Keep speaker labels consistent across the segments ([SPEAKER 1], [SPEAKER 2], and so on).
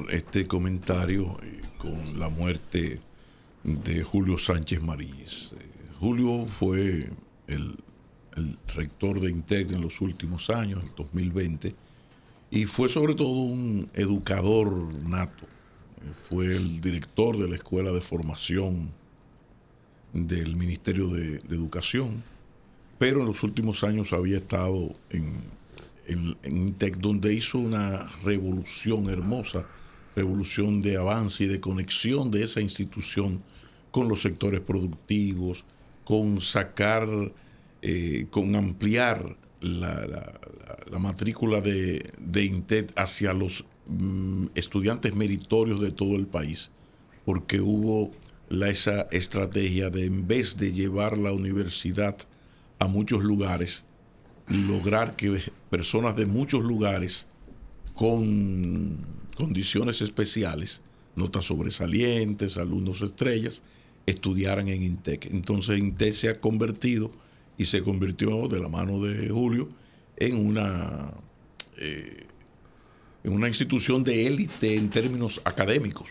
[SPEAKER 1] este comentario con la muerte de Julio Sánchez Maríez. Julio fue el, el rector de INTEC en los últimos años, el 2020, y fue sobre todo un educador nato. Fue el director de la Escuela de Formación del Ministerio de Educación, pero en los últimos años había estado en INTEC, donde hizo una revolución hermosa, revolución de avance y de conexión de esa institución con los sectores productivos, con sacar, con ampliar la matrícula de INTEC hacia los estudiantes meritorios de todo el país, porque hubo esa estrategia de, en vez de llevar la universidad a muchos lugares, lograr que personas de muchos lugares con condiciones especiales, notas sobresalientes, alumnos estrellas, estudiaran en INTEC. Entonces INTEC se ha convertido y se convirtió de la mano de Julio en una institución de élite en términos académicos.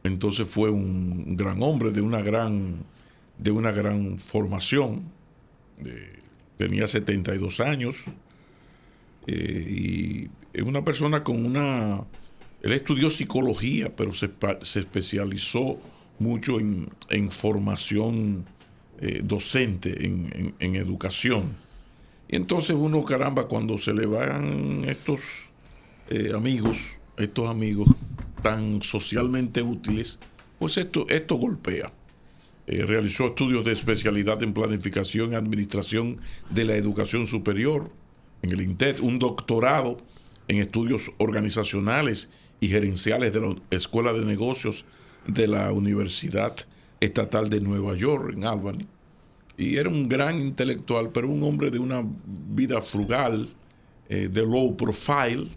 [SPEAKER 1] Entonces fue un gran hombre de una gran formación. Tenía 72 años y es una persona con una... Él estudió psicología, pero se especializó mucho en formación docente, en educación. Y entonces uno, caramba, cuando se le van estos amigos tan socialmente útiles, pues esto golpea. Realizó estudios de especialidad en planificación y administración de la educación superior en el INTEC, un doctorado en estudios organizacionales y gerenciales de la Escuela de Negocios de la Universidad Estatal de Nueva York, en Albany. Y era un gran intelectual, pero un hombre de una vida frugal, de low profile.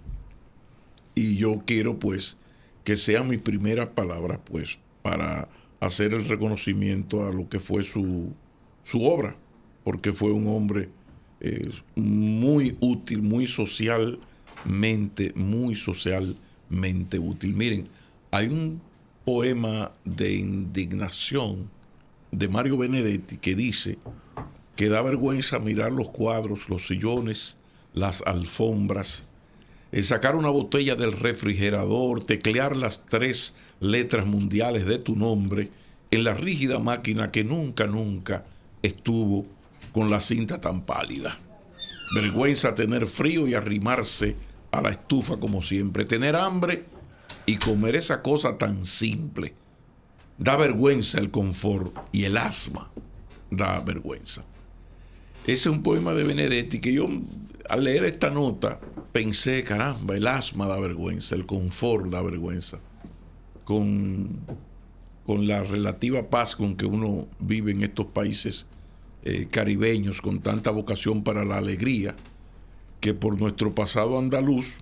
[SPEAKER 1] Y yo quiero, pues, que sea mi primera palabra, pues, para hacer el reconocimiento a lo que fue su obra, porque fue un hombre muy útil, muy socialmente útil. Miren, hay un poema de indignación de Mario Benedetti que dice que da vergüenza mirar los cuadros, los sillones, las alfombras, sacar una botella del refrigerador, teclear las 3 letras mundiales de tu nombre en la rígida máquina que nunca estuvo con la cinta tan pálida. Vergüenza tener frío y arrimarse a la estufa como siempre, tener hambre y comer esa cosa tan simple. Da vergüenza el confort y el asma da vergüenza. Ese es un poema de Benedetti que yo, al leer esta nota, pensé, caramba, el asma da vergüenza, el confort da vergüenza. Con la relativa paz con que uno vive en estos países caribeños, con tanta vocación para la alegría, que por nuestro pasado andaluz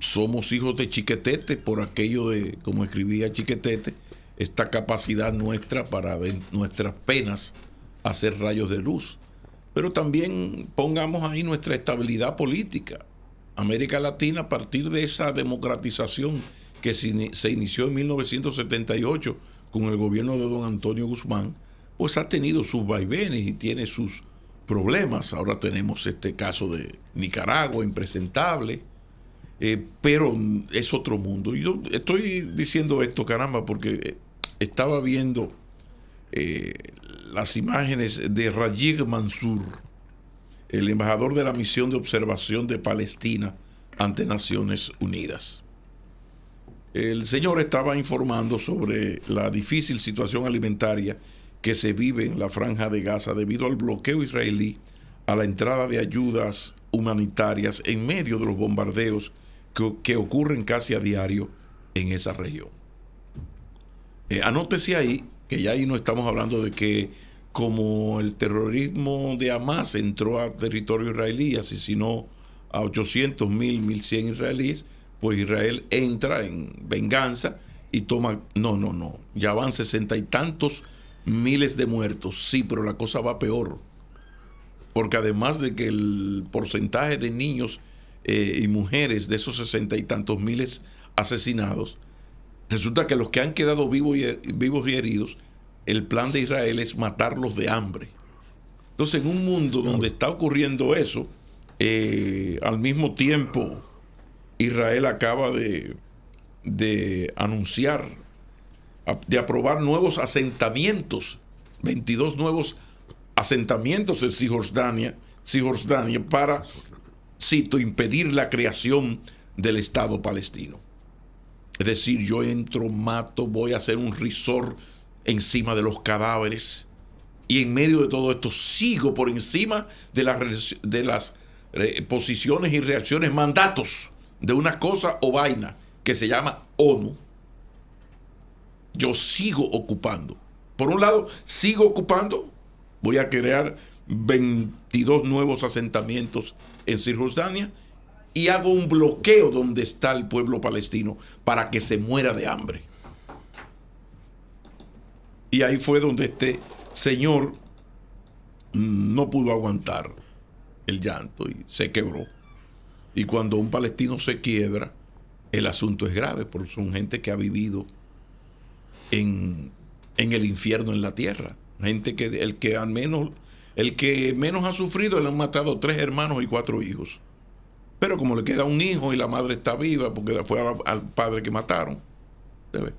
[SPEAKER 1] somos hijos de Chiquetete, por aquello de, como escribía Chiquetete, esta capacidad nuestra para de nuestras penas hacer rayos de luz. Pero también pongamos ahí nuestra estabilidad política. América Latina, a partir de esa democratización que se inició en 1978 con el gobierno de don Antonio Guzmán, pues ha tenido sus vaivenes y tiene sus problemas. Ahora tenemos este caso de Nicaragua, impresentable, pero es otro mundo. Y yo estoy diciendo esto, caramba, porque estaba viendo las imágenes de Rajiv Mansour, el embajador de la misión de observación de Palestina ante Naciones Unidas. El señor estaba informando sobre la difícil situación alimentaria que se vive en la Franja de Gaza debido al bloqueo israelí a la entrada de ayudas humanitarias en medio de los bombardeos que ocurren casi a diario en esa región. Anótese ahí que ya ahí no estamos hablando de que como el terrorismo de Hamas entró a territorio israelí, asesinó a 800, 1.100 israelíes, pues Israel entra en venganza y toma... No. Ya van 60 y tantos miles de muertos. Sí, pero la cosa va peor. Porque además de que el porcentaje de niños y mujeres de esos 60 y tantos miles asesinados, resulta que los que han quedado vivos y heridos, el plan de Israel es matarlos de hambre. Entonces, en un mundo donde está ocurriendo eso, al mismo tiempo Israel acaba de anunciar, de aprobar nuevos asentamientos, 22 nuevos asentamientos en Cisjordania para, cito, impedir la creación del Estado palestino. Es decir, yo entro, mato, voy a hacer un resort encima de los cadáveres, y en medio de todo esto sigo por encima de las posiciones y reacciones, mandatos de una cosa o vaina que se llama ONU. Yo sigo ocupando. Por un lado, sigo ocupando. Voy a crear 22 nuevos asentamientos en Cisjordania y hago un bloqueo donde está el pueblo palestino para que se muera de hambre. Y ahí fue donde este señor no pudo aguantar el llanto y se quebró. Y cuando un palestino se quiebra, el asunto es grave, porque son gente que ha vivido en el infierno en la tierra. Gente que el que menos ha sufrido, le han matado 3 hermanos y 4 hijos. Pero como le queda un hijo y la madre está viva porque fue al padre que mataron. ¿Sabes?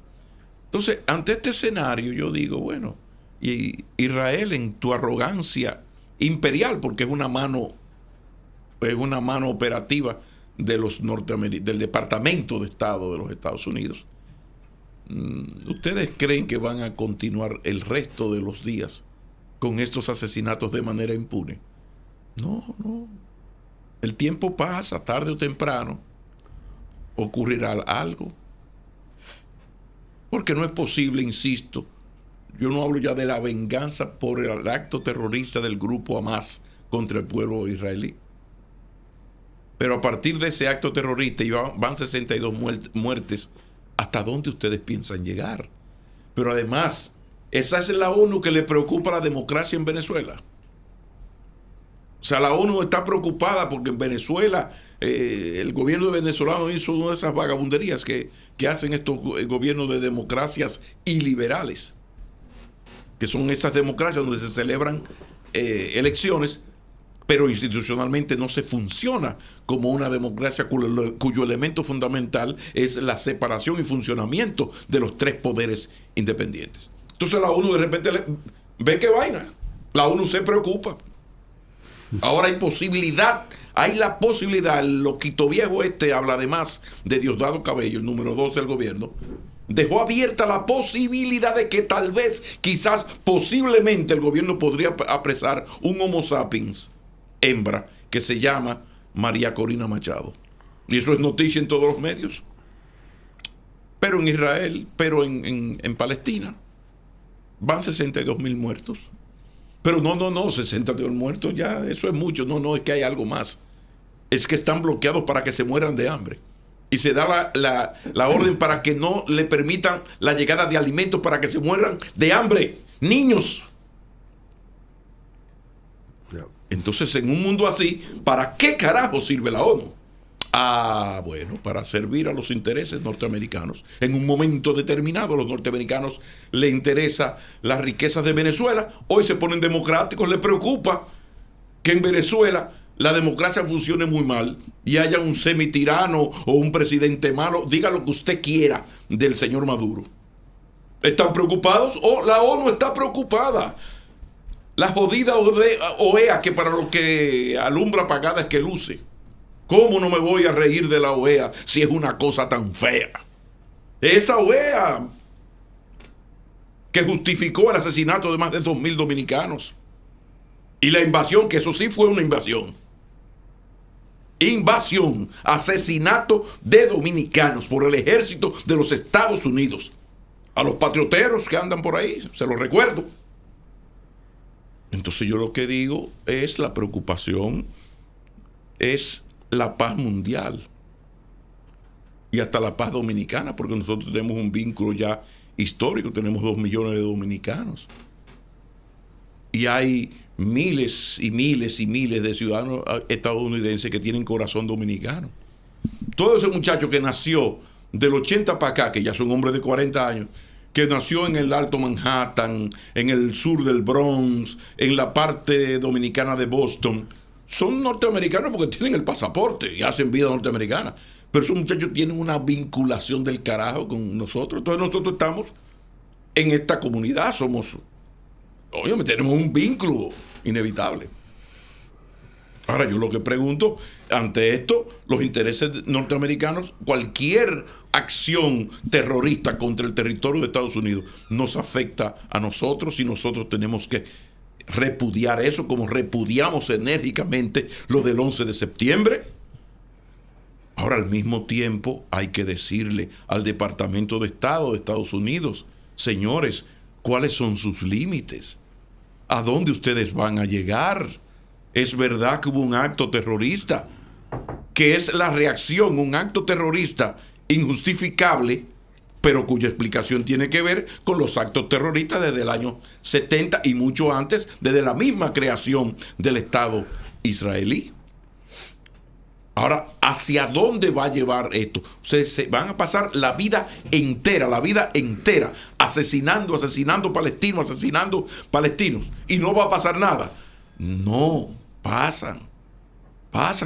[SPEAKER 1] Entonces, ante este escenario, yo digo, bueno, y Israel, en tu arrogancia imperial, porque es una mano operativa de los del Departamento de Estado de los Estados Unidos, ¿ustedes creen que van a continuar el resto de los días con estos asesinatos de manera impune? No. El tiempo pasa, tarde o temprano ocurrirá algo. Porque no es posible, insisto, yo no hablo ya de la venganza por el acto terrorista del grupo Hamas contra el pueblo israelí. Pero a partir de ese acto terrorista, y van 62 muertes, ¿hasta dónde ustedes piensan llegar? Pero además, esa es la ONU que le preocupa la democracia en Venezuela. O sea, la ONU está preocupada porque en Venezuela el gobierno venezolano hizo una de esas vagabunderías que hacen estos gobiernos de democracias iliberales, que son esas democracias donde se celebran elecciones, pero institucionalmente no se funciona como una democracia cuyo elemento fundamental es la separación y funcionamiento de los 3 poderes independientes. Entonces la ONU de repente ve qué vaina. La ONU se preocupa. Ahora hay la posibilidad, el loquito viejo habla además de Diosdado Cabello, el número 2 del gobierno, dejó abierta la posibilidad de que tal vez, quizás, posiblemente el gobierno podría apresar un Homo sapiens hembra que se llama María Corina Machado. Y eso es noticia en todos los medios. Pero en Israel, en Palestina, van 62.000 muertos. Pero no, 62 muertos ya, eso es mucho. No, es que hay algo más. Es que están bloqueados para que se mueran de hambre. Y se da la orden para que no le permitan la llegada de alimentos para que se mueran de hambre. Niños. Entonces, en un mundo así, ¿para qué carajo sirve la ONU? Bueno, para servir a los intereses norteamericanos. En un momento determinado, a los norteamericanos les interesa las riquezas de Venezuela. Hoy se ponen democráticos, les preocupa que en Venezuela la democracia funcione muy mal y haya un semitirano o un presidente malo. Diga lo que usted quiera del señor Maduro. ¿Están preocupados? La ONU está preocupada. La jodida OEA, que para los que alumbra apagada es que luce. ¿Cómo no me voy a reír de la OEA si es una cosa tan fea? Esa OEA que justificó el asesinato de más de 2.000 dominicanos y la invasión, que eso sí fue una invasión. Invasión, asesinato de dominicanos por el ejército de los Estados Unidos. A los patrioteros que andan por ahí, se los recuerdo. Entonces yo lo que digo es la preocupación, es la paz mundial y hasta la paz dominicana, porque nosotros tenemos un vínculo ya histórico, tenemos 2 millones de dominicanos. Y hay miles y miles y miles de ciudadanos estadounidenses que tienen corazón dominicano. Todo ese muchacho que nació del 80 para acá, que ya son hombres de 40 años, que nació en el Alto Manhattan, en el sur del Bronx, en la parte dominicana de Boston, son norteamericanos porque tienen el pasaporte y hacen vida norteamericana. Pero esos muchachos tienen una vinculación del carajo con nosotros. Entonces nosotros estamos en esta comunidad, tenemos un vínculo inevitable. Ahora yo lo que pregunto, ante esto, los intereses norteamericanos, cualquier acción terrorista contra el territorio de Estados Unidos nos afecta a nosotros y nosotros tenemos que repudiar eso como repudiamos enérgicamente lo del 11 de septiembre. Ahora, al mismo tiempo, hay que decirle al Departamento de Estado de Estados Unidos, señores, ¿cuáles son sus límites? ¿A dónde ustedes van a llegar? Es verdad que hubo un acto terrorista, que es la reacción, un acto terrorista injustificable, pero cuya explicación tiene que ver con los actos terroristas desde el año 70 y mucho antes, desde la misma creación del Estado israelí. Ahora, ¿hacia dónde va a llevar esto? Ustedes se van a pasar la vida entera, asesinando palestinos, y no va a pasar nada. No, pasan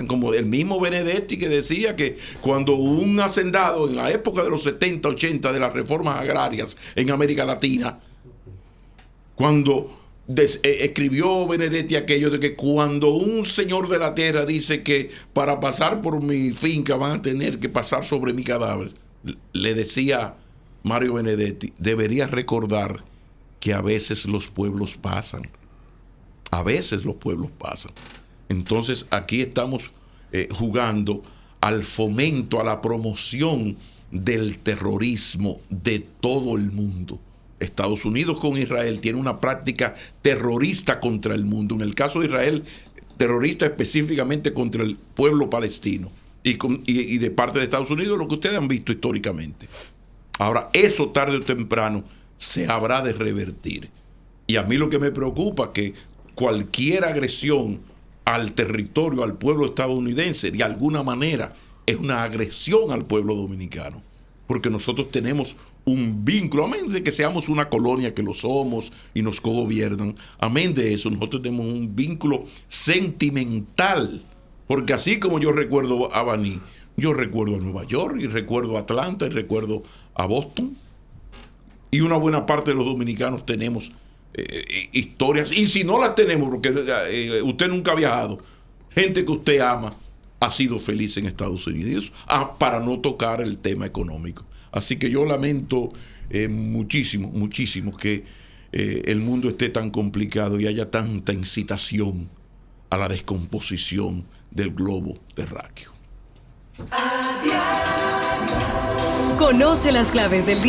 [SPEAKER 1] como el mismo Benedetti, que decía que cuando un hacendado en la época de los 70, 80 de las reformas agrarias en América Latina, cuando escribió Benedetti aquello de que cuando un señor de la tierra dice que para pasar por mi finca van a tener que pasar sobre mi cadáver, le decía Mario Benedetti, debería recordar que a veces los pueblos pasan. Entonces aquí estamos jugando al fomento, a la promoción del terrorismo de todo el mundo. Estados Unidos con Israel tiene una práctica terrorista contra el mundo. En el caso de Israel, terrorista específicamente contra el pueblo palestino. Y de parte de Estados Unidos, lo que ustedes han visto históricamente. Ahora, eso tarde o temprano se habrá de revertir. Y a mí lo que me preocupa es que cualquier agresión al territorio, al pueblo estadounidense, de alguna manera, es una agresión al pueblo dominicano. Porque nosotros tenemos un vínculo, amén de que seamos una colonia, que lo somos y nos cogobiernan, amén de eso, nosotros tenemos un vínculo sentimental. Porque así como yo recuerdo a Baní, yo recuerdo a Nueva York, y recuerdo a Atlanta, y recuerdo a Boston. Y una buena parte de los dominicanos tenemos historias, y si no las tenemos, porque usted nunca ha viajado, gente que usted ama ha sido feliz en Estados Unidos, para no tocar el tema económico. Así que yo lamento muchísimo que el mundo esté tan complicado y haya tanta incitación a la descomposición del globo terráqueo.
[SPEAKER 2] Conoce las claves del día.